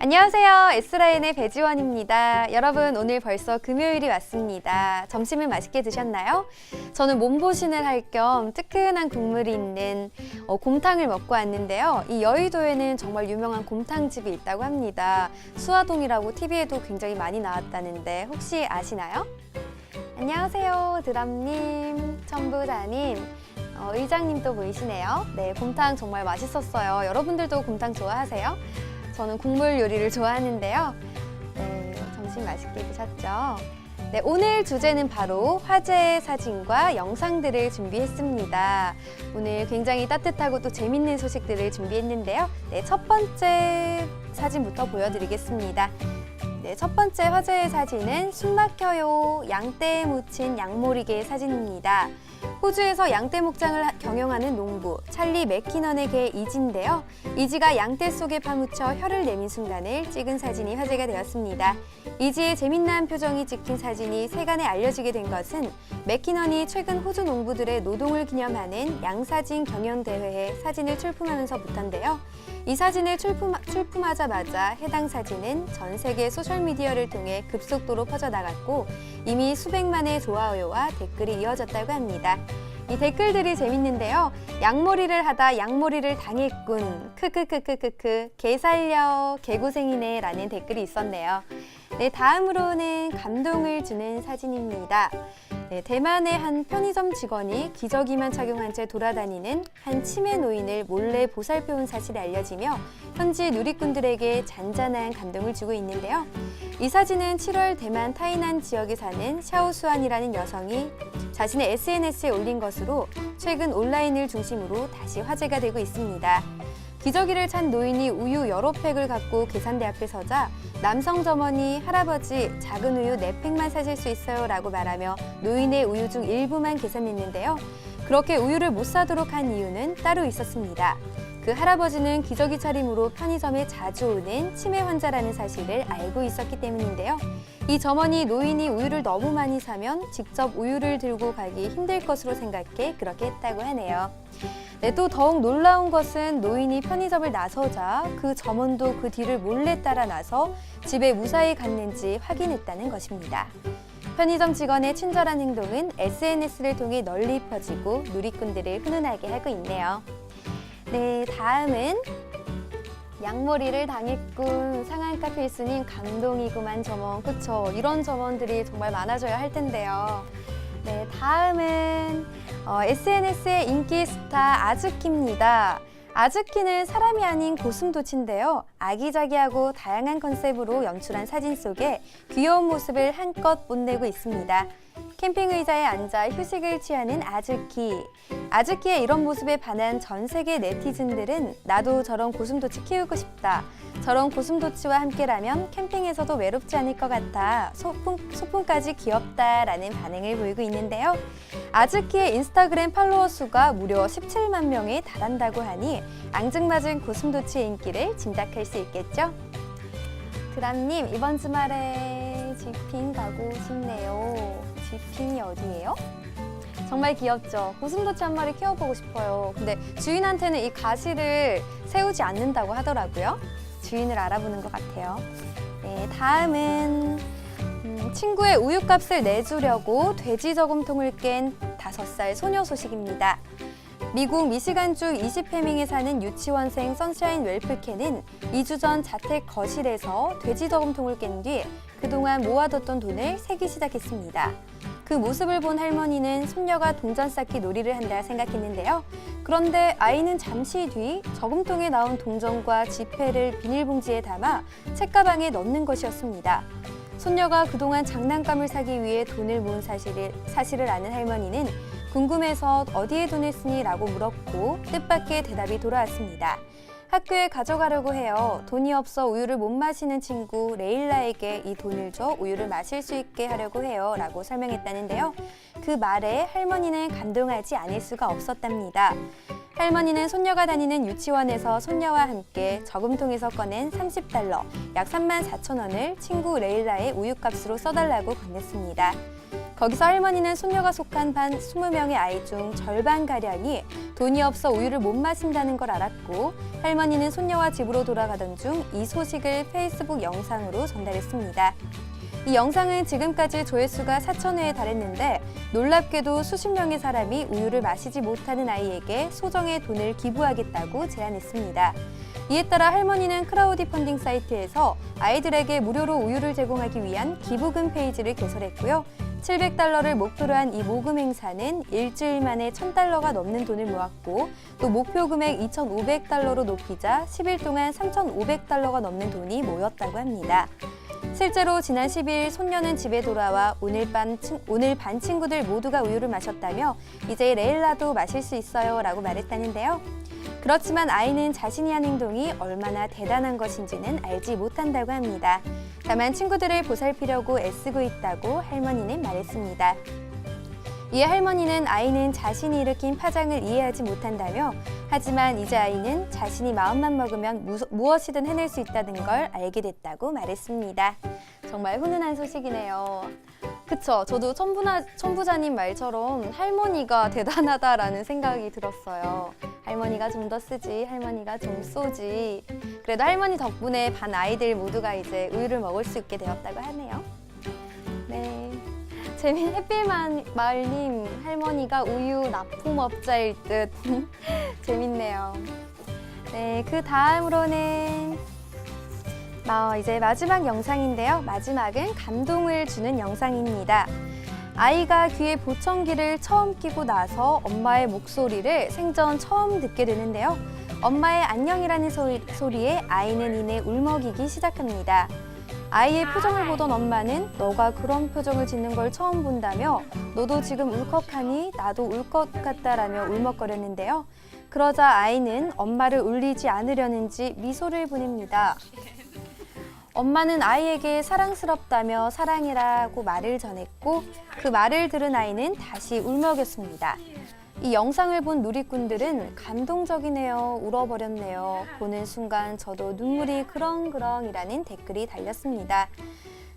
안녕하세요. S라인의 배지원입니다. 여러분, 오늘 벌써 금요일이 왔습니다. 점심을 맛있게 드셨나요? 저는 몸보신을 할 겸 뜨끈한 국물이 있는 곰탕을 먹고 왔는데요. 이 여의도에는 정말 유명한 곰탕집이 있다고 합니다. 수화동이라고 TV에도 굉장히 많이 나왔다는데 혹시 아시나요? 안녕하세요. 드럼님, 천부자님, 의장님도 보이시네요. 네, 곰탕 정말 맛있었어요. 여러분들도 곰탕 좋아하세요? 저는 국물 요리를 좋아하는데요. 네, 점심 맛있게 드셨죠? 네, 오늘 주제는 바로 화제의 사진과 영상들을 준비했습니다. 오늘 굉장히 따뜻하고 또 재밌는 소식들을 준비했는데요. 네, 첫 번째 사진부터 보여드리겠습니다. 네, 첫 번째 화제의 사진은 숨막혀요. 양떼에 묻힌 양모리개의 사진입니다. 호주에서 양떼 목장을 경영하는 농부 찰리 맥키넌의 개 이지인데요. 이지가 양떼 속에 파묻혀 혀를 내민 순간을 찍은 사진이 화제가 되었습니다. 이지의 재밌는 표정이 찍힌 사진이 세간에 알려지게 된 것은 맥키넌이 최근 호주 농부들의 노동을 기념하는 양사진 경연대회에 사진을 출품하면서부터인데요. 이 사진을 출품하자마자 해당 사진은 전 세계 소셜미디어를 통해 급속도로 퍼져나갔고 이미 수백만의 좋아요와 댓글이 이어졌다고 합니다. 이 댓글들이 재밌는데요. 양머리를 하다 양머리를 당했군. 크크크크크크. 개 살려. 개고생이네. 라는 댓글이 있었네요. 네, 다음으로는 감동을 주는 사진입니다. 네, 대만의 한 편의점 직원이 기저귀만 착용한 채 돌아다니는 한 치매 노인을 몰래 보살펴온 사실이 알려지며 현지 누리꾼들에게 잔잔한 감동을 주고 있는데요. 이 사진은 7월 대만 타이난 지역에 사는 샤오수안이라는 여성이 자신의 SNS에 올린 것으로 최근 온라인을 중심으로 다시 화제가 되고 있습니다. 기저귀를 찬 노인이 우유 여러 팩을 갖고 계산대 앞에 서자 남성 점원이 할아버지 작은 우유 4팩만 사실 수 있어요 라고 말하며 노인의 우유 중 일부만 계산했는데요. 그렇게 우유를 못 사도록 한 이유는 따로 있었습니다. 그 할아버지는 기저귀 차림으로 편의점에 자주 오는 치매 환자라는 사실을 알고 있었기 때문인데요. 이 점원이 노인이 우유를 너무 많이 사면 직접 우유를 들고 가기 힘들 것으로 생각해 그렇게 했다고 하네요. 네, 또 더욱 놀라운 것은 노인이 편의점을 나서자 그 점원도 그 뒤를 몰래 따라 나서 집에 무사히 갔는지 확인했다는 것입니다. 편의점 직원의 친절한 행동은 SNS를 통해 널리 퍼지고 누리꾼들을 훈훈하게 하고 있네요. 네, 다음은 양머리를 당했군. 상한가 필수님 감동이구만 점원. 그쵸? 이런 점원들이 정말 많아져야 할 텐데요. 네, 다음은 SNS의 인기 스타 아즈키입니다. 아즈키는 사람이 아닌 고슴도치인데요. 아기자기하고 다양한 컨셉으로 연출한 사진 속에 귀여운 모습을 한껏 뽐내고 있습니다. 캠핑 의자에 앉아 휴식을 취하는 아즈키. 아즈키의 이런 모습에 반한 전 세계 네티즌들은 나도 저런 고슴도치 키우고 싶다. 저런 고슴도치와 함께라면 캠핑에서도 외롭지 않을 것 같아. 소품까지 귀엽다라는 반응을 보이고 있는데요. 아즈키의 인스타그램 팔로워 수가 무려 17만 명에 달한다고 하니 앙증맞은 고슴도치의 인기를 짐작할 수 있겠죠? 드람님, 이번 주말에 지핑 가고 싶네요. 지핑이 어디예요? 정말 귀엽죠? 고슴도치 한 마리 키워보고 싶어요. 근데 주인한테는 이 가시를 세우지 않는다고 하더라고요. 주인을 알아보는 것 같아요. 네, 다음은 친구의 우유값을 내주려고 돼지 저금통을 깬 5살 소녀 소식입니다. 미국 미시간주 20해밍에 사는 유치원생 선샤인 웰프캔은 2주 전 자택 거실에서 돼지 저금통을 깬 뒤 그동안 모아뒀던 돈을 세기 시작했습니다. 그 모습을 본 할머니는 손녀가 동전 쌓기 놀이를 한다 생각했는데요. 그런데 아이는 잠시 뒤 저금통에 나온 동전과 지폐를 비닐봉지에 담아 책가방에 넣는 것이었습니다. 손녀가 그동안 장난감을 사기 위해 돈을 모은 사실을 아는 할머니는 궁금해서 어디에 돈을 쓰니? 라고 물었고 뜻밖의 대답이 돌아왔습니다. 학교에 가져가려고 해요. 돈이 없어 우유를 못 마시는 친구 레일라에게 이 돈을 줘 우유를 마실 수 있게 하려고 해요. 라고 설명했다는데요. 그 말에 할머니는 감동하지 않을 수가 없었답니다. 할머니는 손녀가 다니는 유치원에서 손녀와 함께 저금통에서 꺼낸 $30, 약 34,000원을 친구 레일라의 우유값으로 써달라고 건넸습니다. 거기서 할머니는 손녀가 속한 반 20명의 아이 중 절반가량이 돈이 없어 우유를 못 마신다는 걸 알았고 할머니는 손녀와 집으로 돌아가던 중 이 소식을 페이스북 영상으로 전달했습니다. 이 영상은 지금까지 조회수가 4,000회에 달했는데 놀랍게도 수십 명의 사람이 우유를 마시지 못하는 아이에게 소정의 돈을 기부하겠다고 제안했습니다. 이에 따라 할머니는 크라우디 펀딩 사이트에서 아이들에게 무료로 우유를 제공하기 위한 기부금 페이지를 개설했고요. $700를 목표로 한 이 모금 행사는 일주일 만에 $1,000가 넘는 돈을 모았고 또 목표 금액 $2,500로 높이자 10일 동안 $3,500가 넘는 돈이 모였다고 합니다. 실제로 지난 10일 손녀는 집에 돌아와 오늘 반 친구들 모두가 우유를 마셨다며 이제 레일라도 마실 수 있어요 라고 말했다는데요. 그렇지만 아이는 자신이 한 행동이 얼마나 대단한 것인지는 알지 못한다고 합니다. 다만 친구들을 보살피려고 애쓰고 있다고 할머니는 말했습니다. 이에 할머니는 아이는 자신이 일으킨 파장을 이해하지 못한다며 하지만 이제 아이는 자신이 마음만 먹으면 무엇이든 해낼 수 있다는 걸 알게 됐다고 말했습니다. 정말 훈훈한 소식이네요. 그쵸? 저도 천부자님 말처럼 할머니가 대단하다라는 생각이 들었어요. 할머니가 좀 더 쓰지, 할머니가 좀 쏘지. 그래도 할머니 덕분에 반 아이들 모두가 이제 우유를 먹을 수 있게 되었다고 하네요. 네. 햇빛마을님, 할머니가 우유 납품업자일 듯. 재밌네요. 네, 그 다음으로는 이제 마지막 영상인데요. 마지막은 감동을 주는 영상입니다. 아이가 귀에 보청기를 처음 끼고 나서 엄마의 목소리를 생전 처음 듣게 되는데요. 엄마의 안녕이라는 소리에 아이는 이내 울먹이기 시작합니다. 아이의 표정을 보던 엄마는 너가 그런 표정을 짓는 걸 처음 본다며 너도 지금 울컥하니 나도 울 것 같다라며 울먹거렸는데요. 그러자 아이는 엄마를 울리지 않으려는지 미소를 보냅니다. 엄마는 아이에게 사랑스럽다며 사랑해라고 말을 전했고 그 말을 들은 아이는 다시 울먹였습니다. 이 영상을 본 누리꾼들은 감동적이네요, 울어버렸네요. 보는 순간 저도 눈물이 그렁그렁이라는 댓글이 달렸습니다.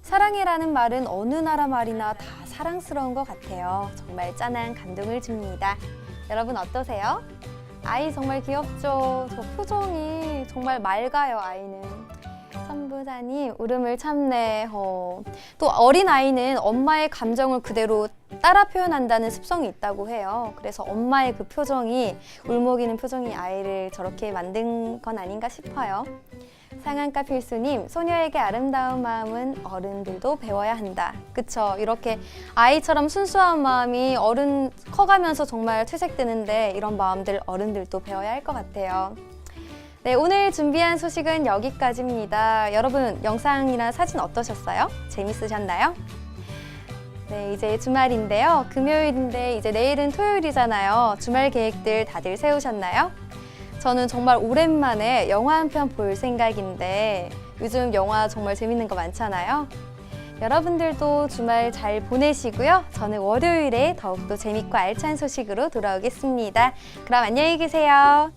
사랑해라는 말은 어느 나라 말이나 다 사랑스러운 것 같아요. 정말 짠한 감동을 줍니다. 여러분 어떠세요? 아이 정말 귀엽죠? 저 표정이 정말 맑아요, 아이는. 천부자님, 울음을 참네. 또 어린아이는 엄마의 감정을 그대로 따라 표현한다는 습성이 있다고 해요. 그래서 엄마의 그 표정이, 울먹이는 표정이 아이를 저렇게 만든 건 아닌가 싶어요. 상한가 필수님, 소녀에게 아름다운 마음은 어른들도 배워야 한다. 그쵸? 이렇게 아이처럼 순수한 마음이 어른 커가면서 정말 퇴색되는데 이런 마음들 어른들도 배워야 할 것 같아요. 네, 오늘 준비한 소식은 여기까지입니다. 여러분, 영상이나 사진 어떠셨어요? 재밌으셨나요? 네, 이제 주말인데요. 금요일인데 이제 내일은 토요일이잖아요. 주말 계획들 다들 세우셨나요? 저는 정말 오랜만에 영화 한 편 볼 생각인데 요즘 영화 정말 재밌는 거 많잖아요. 여러분들도 주말 잘 보내시고요. 저는 월요일에 더욱더 재밌고 알찬 소식으로 돌아오겠습니다. 그럼 안녕히 계세요.